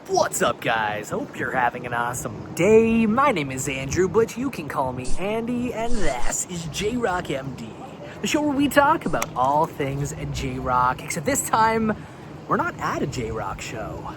What's up, guys? Hope you're having an awesome day. My name is Andrew, but you can call me Andy, and this is J-Rock MD, the show where we talk about all things J-Rock, except this time, we're not at a J-Rock show.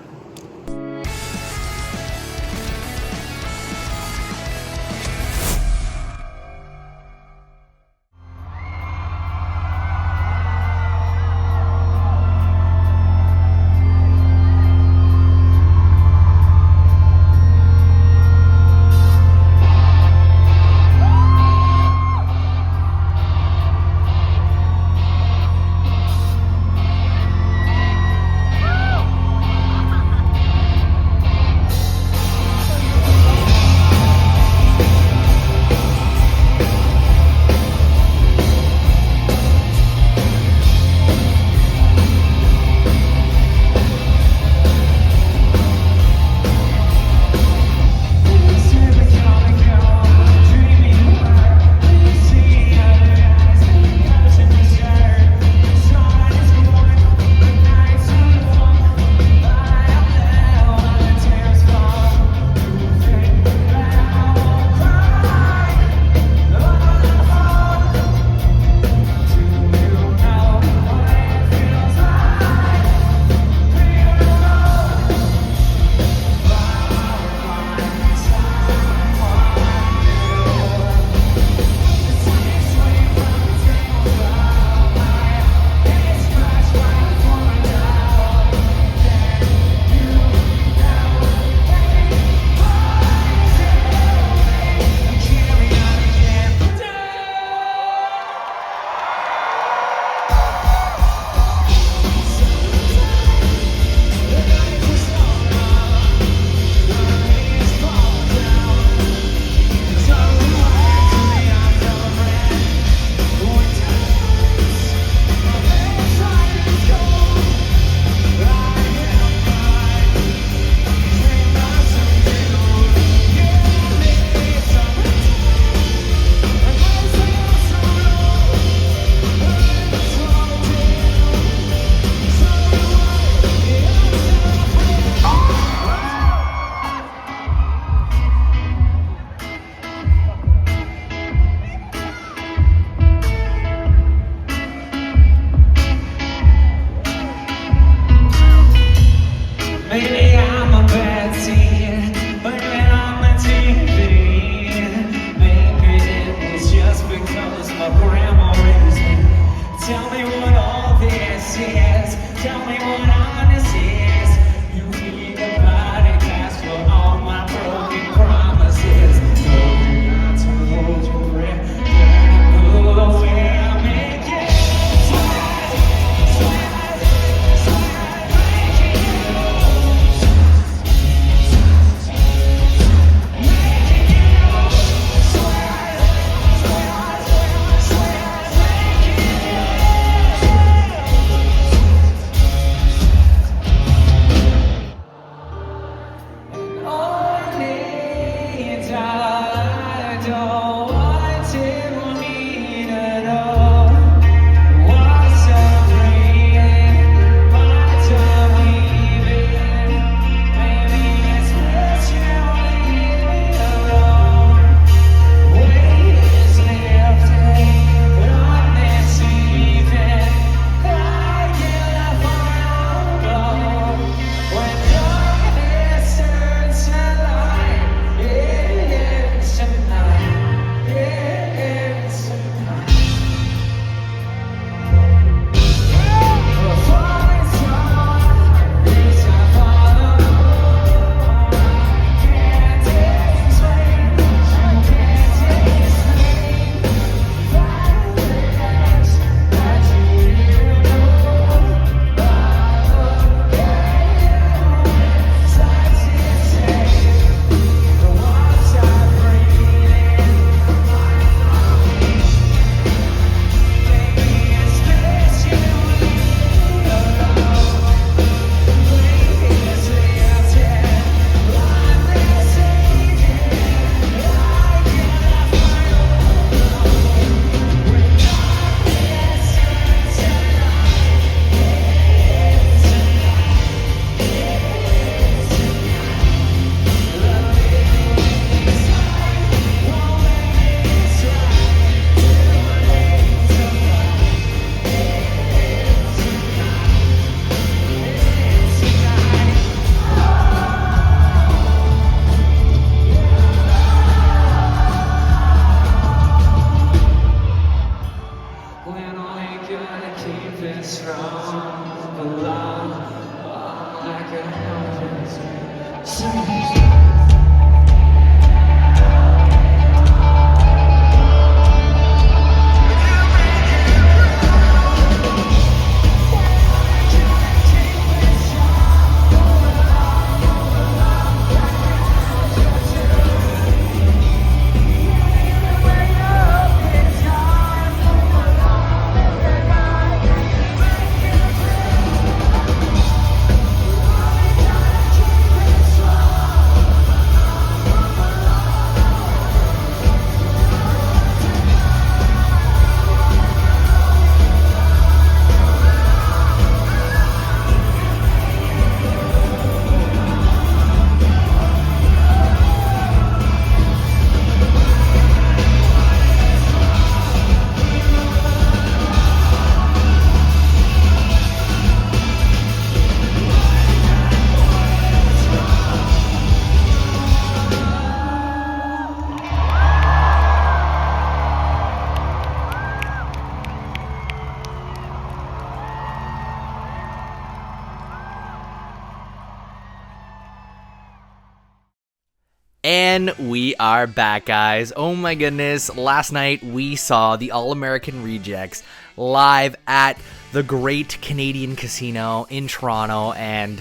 And we are back, guys. Oh my goodness. Last night we saw the All-American Rejects live at the Great Canadian Casino in Toronto, and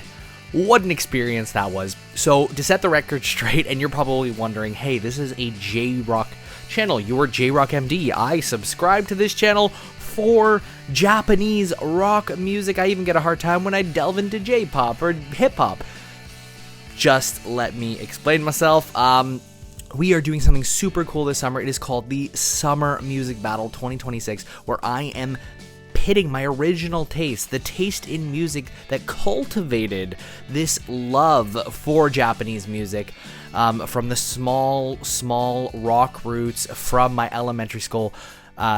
what an experience that was. So, to set the record straight, and you're probably wondering, hey, this is a J-Rock channel. You're J-Rock MD. I subscribe to this channel for Japanese rock music. I even get a hard time when I delve into J-pop or hip-hop. Just let me explain myself. We are doing something super cool this summer. It is called the Summer Music Battle 2026, where I am pitting my original taste, the taste in music that cultivated this love for Japanese music, from the small rock roots from my elementary school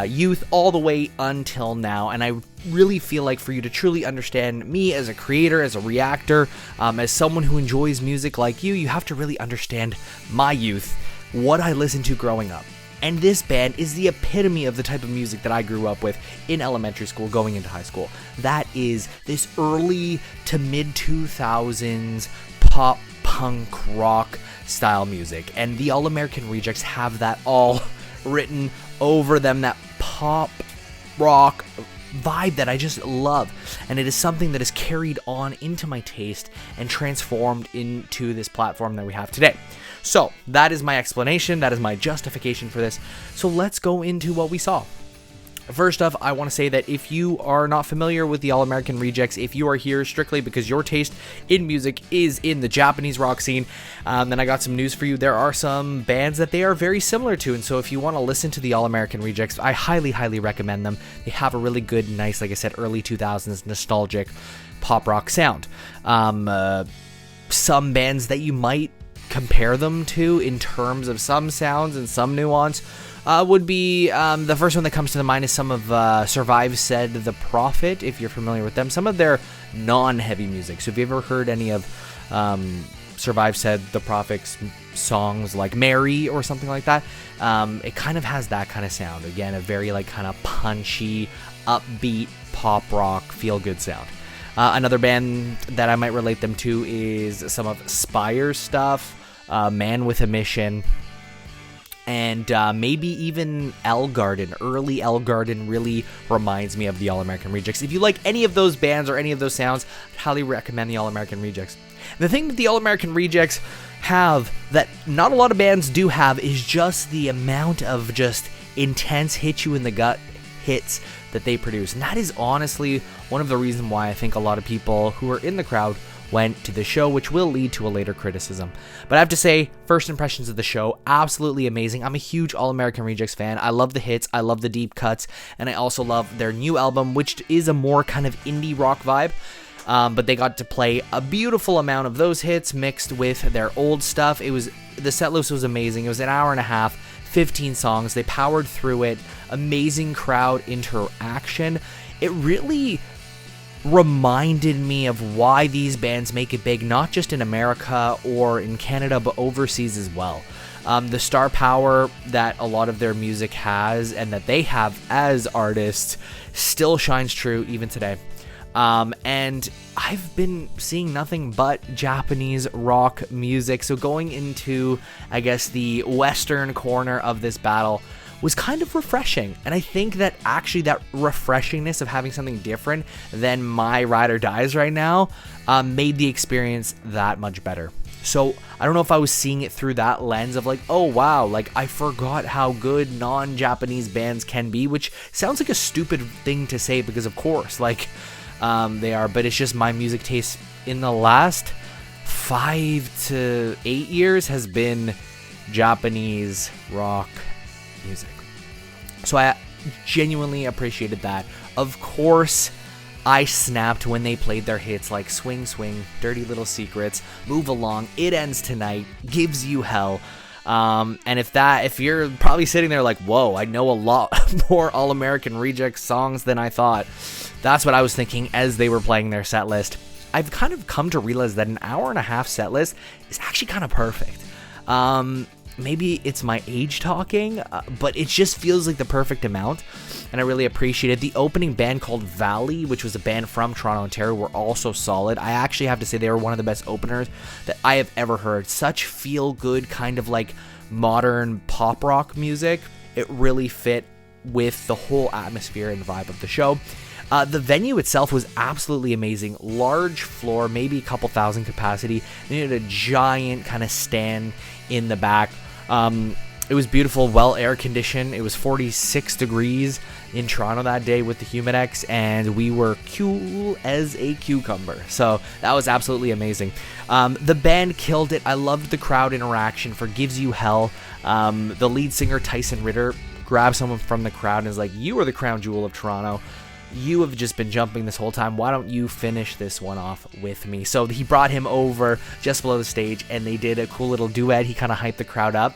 youth all the way until now. And I really feel like for you to truly understand me as a creator, as a reactor, as someone who enjoys music like you have to really understand my youth, what I listened to growing up. And this band is the epitome of the type of music that I grew up with in elementary school going into high school. That is this early to mid 2000s pop punk rock style music. And the All-American Rejects have that all written over them, that pop rock vibe that I just love, and it is something that is carried on into my taste and transformed into this platform that we have today. So that is my explanation, that is my justification for this. So let's go into what we saw. First off, I want to say that if you are not familiar with the All-American Rejects, if you are here strictly because your taste in music is in the Japanese rock scene, then I got some news for you. There are some bands that they are very similar to, and so if you want to listen to the All-American Rejects, I highly recommend them. They have a really good, nice, like I said, early 2000s nostalgic pop rock sound. Some bands that you might compare them to in terms of some sounds and some nuance would be, the first one that comes to the mind is some of Survive Said The Prophet, if you're familiar with them. Some of their non-heavy music. So if you ever heard any of Survive Said The Prophet's songs like Mary or something like that, it kind of has that kind of sound. Again, a very like kind of punchy, upbeat, pop rock, feel-good sound. Another band that I might relate them to is some of Spire's stuff, Man with a Mission, and maybe even Elgarden. Early Elgarden really reminds me of the All-American Rejects. If you like any of those bands or any of those sounds, I'd highly recommend the All-American Rejects. The thing that the All-American Rejects have that not a lot of bands do have is just the amount of just intense hit you in the gut hits that they produce. And that is honestly one of the reasons why I think a lot of people who are in the crowd went to the show, which will lead to a later criticism. But I have to say, first impressions of the show, absolutely amazing. I'm a huge All-American Rejects fan. I love the hits, I love the deep cuts, and I also love their new album, which is a more kind of indie rock vibe. But they got to play a beautiful amount of those hits mixed with their old stuff. The set list was amazing. It was an hour and a half, 15 songs. They powered through it. Amazing crowd interaction. It really reminded me of why these bands make it big, not just in America or in Canada, but overseas as well. The star power that a lot of their music has and that they have as artists still shines true even today. And I've been seeing nothing but Japanese rock music. So going into, I guess, the western corner of this battle was kind of refreshing. And I think that actually that refreshingness of having something different than my Ride or Dies right now made the experience that much better. So I don't know if I was seeing it through that lens of like, oh wow, like I forgot how good non-Japanese bands can be, which sounds like a stupid thing to say because of course, like they are, but it's just my music taste in the last 5 to 8 years has been Japanese rock music. So I genuinely appreciated that. Of course, I snapped when they played their hits like Swing Swing, Dirty Little Secrets, Move Along, It Ends Tonight, Gives You Hell. And if you're probably sitting there like, whoa, I know a lot more All American Rejects songs than I thought. That's what I was thinking as they were playing their set list. I've kind of come to realize that an hour and a half set list is actually kind of perfect. Maybe it's my age talking, but it just feels like the perfect amount, and I really appreciate it. The opening band called Valley, which was a band from Toronto, Ontario, were also solid. I actually have to say they were one of the best openers that I have ever heard. Such feel-good kind of like modern pop rock music. It really fit with the whole atmosphere and vibe of the show. The venue itself was absolutely amazing. Large floor, maybe a couple thousand capacity. They had a giant kind of stand in the back. It was beautiful, well air conditioned. It was 46 degrees in Toronto that day with the Humidex, and we were cool as a cucumber. So that was absolutely amazing. The band killed it. I loved the crowd interaction for Gives You Hell. The lead singer, Tyson Ritter, grabbed someone from the crowd and is like, you are the crown jewel of Toronto. You have just been jumping this whole time. Why don't you finish this one off with me? So he brought him over just below the stage, and they did a cool little duet. He kind of hyped the crowd up.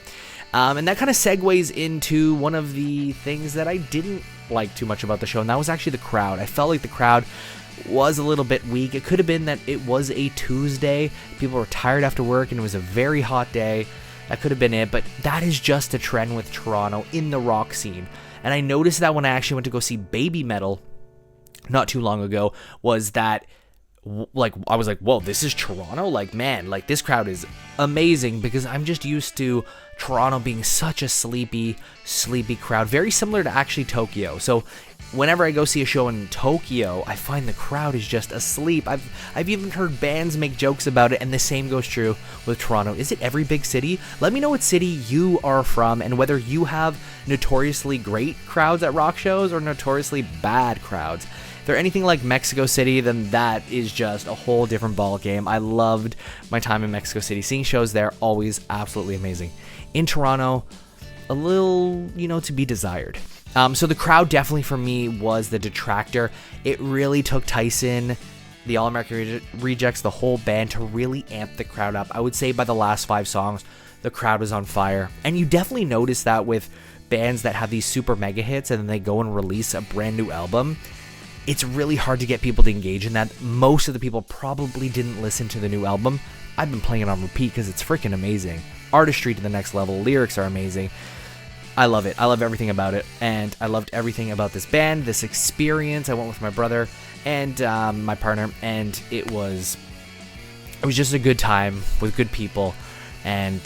And that kind of segues into one of the things that I didn't like too much about the show, and that was actually the crowd. I felt like the crowd was a little bit weak. It could have been that it was a Tuesday. People were tired after work, and it was a very hot day. That could have been it, but that is just a trend with Toronto in the rock scene. And I noticed that when I actually went to go see Baby Metal not too long ago, was that like I was like, whoa, this is Toronto? Like, man, like this crowd is amazing, because I'm just used to Toronto being such a sleepy crowd, very similar to actually Tokyo. So whenever I go see a show in Tokyo, I find the crowd is just asleep. I've even heard bands make jokes about it, and the same goes true with Toronto. Is it every big city? Let me know what city you are from, and whether you have notoriously great crowds at rock shows or notoriously bad crowds. If they're anything like Mexico City, then that is just a whole different ball game. I loved my time in Mexico City. Seeing shows there, always absolutely amazing. In Toronto, a little, to be desired. So the crowd definitely for me was the detractor. It really took Tyson, the All American Rejects, the whole band to really amp the crowd up. I would say by the last 5 songs, the crowd was on fire. And you definitely notice that with bands that have these super mega hits and then they go and release a brand new album. It's really hard to get people to engage in that. Most of the people probably didn't listen to the new album. I've been playing it on repeat because it's freaking amazing. Artistry to the next level. Lyrics are amazing. I love it. I love everything about it. And I loved everything about this band, this experience. I went with my brother and my partner, and it was just a good time with good people. And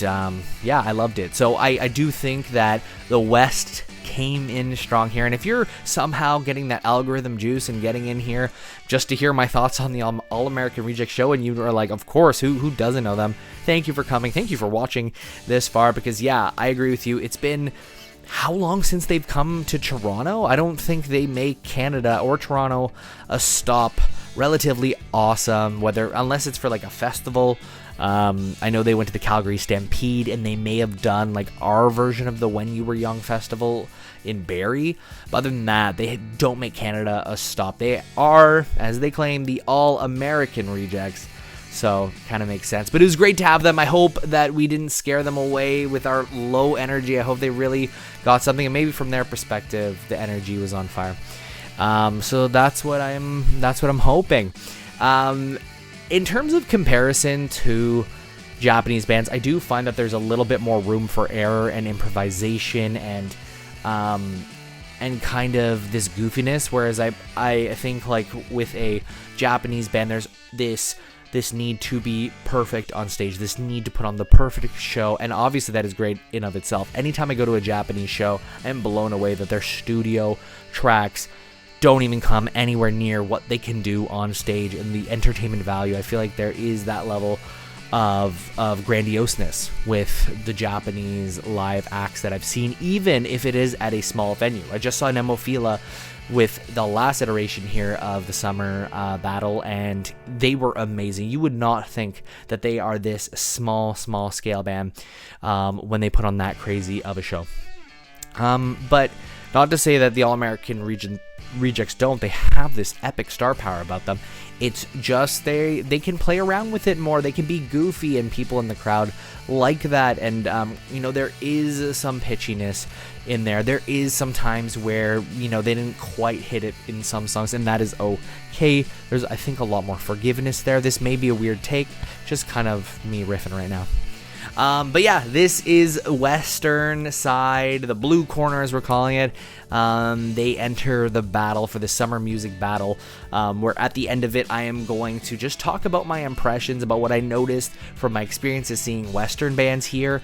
yeah, I loved it. So I do think that the West came in strong here. And if you're somehow getting that algorithm juice and getting in here just to hear my thoughts on the All American Reject show, and you are like, of course, who doesn't know them? Thank you for coming. Thank you for watching this far, because yeah, I agree with you. It's been how long since they've come to Toronto? I don't think they make Canada or Toronto a stop relatively awesome, unless it's for like a festival. I know they went to the Calgary Stampede, and they may have done like our version of the When You Were Young festival in Barrie. But other than that, they don't make Canada a stop. They are, as they claim, the All-American Rejects. So kind of makes sense. But it was great to have them. I hope that we didn't scare them away with our low energy. I hope they really got something, and maybe from their perspective, the energy was on fire. So that's what I'm hoping. In terms of comparison to Japanese bands, I do find that there's a little bit more room for error and improvisation and and kind of this goofiness, whereas I think like with a Japanese band, there's this need to be perfect on stage, this need to put on the perfect show, and obviously that is great in of itself. Anytime I go to a Japanese show, I'm blown away that their studio tracks don't even come anywhere near what they can do on stage, and the entertainment value. I feel like there is that level of grandioseness with the Japanese live acts that I've seen, even if it is at a small venue. I just saw Nemophila with the last iteration here of the summer battle, and they were amazing. You would not think that they are this small scale band when they put on that crazy of a show. But not to say that the All-American Rejects don't. They have this epic star power about them. It's just they can play around with it more. They can be goofy, and people in the crowd like that. And there is some pitchiness in there. There is some times where they didn't quite hit it in some songs, and that is okay. There's, I think, a lot more forgiveness there. This may be a weird take, just kind of me riffing right now. But yeah, this is Western Side, the blue corner as we're calling it. They enter the battle for the summer music battle, where at the end of it, I am going to just talk about my impressions, about what I noticed from my experiences seeing Western bands here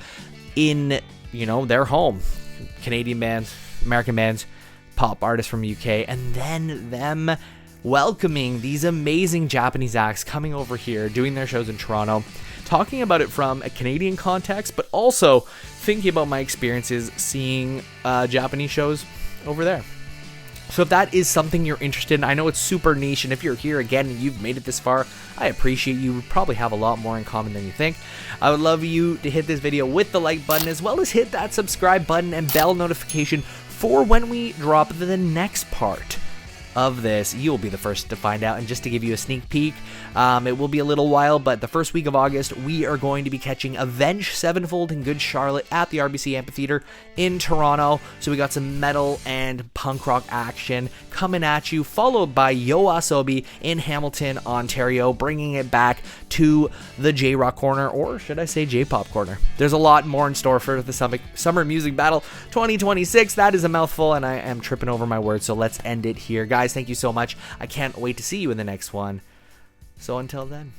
in, their home. Canadian bands, American bands, pop artists from UK, and then them welcoming these amazing Japanese acts coming over here, doing their shows in Toronto, talking about it from a Canadian context, but also thinking about my experiences seeing Japanese shows over there. So if that is something you're interested in, I know it's super niche, and if you're here again and you've made it this far, I appreciate you. We probably have a lot more in common than you think. I would love you to hit this video with the like button, as well as hit that subscribe button and bell notification for when we drop the next part of this. You'll be the first to find out. And just to give you a sneak peek, it will be a little while, but the first week of August, we are going to be catching Avenged Sevenfold and Good Charlotte at the RBC Amphitheater in Toronto. So we got some metal and punk rock action coming at you, followed by YOASOBI in Hamilton, Ontario, bringing it back to the J-Rock corner, or should I say J-Pop corner. There's a lot more in store for the Summer Music Battle 2026. That is a mouthful, and I am tripping over my words, so let's end it here. Guys, thank you so much. I can't wait to see you in the next one. So until then.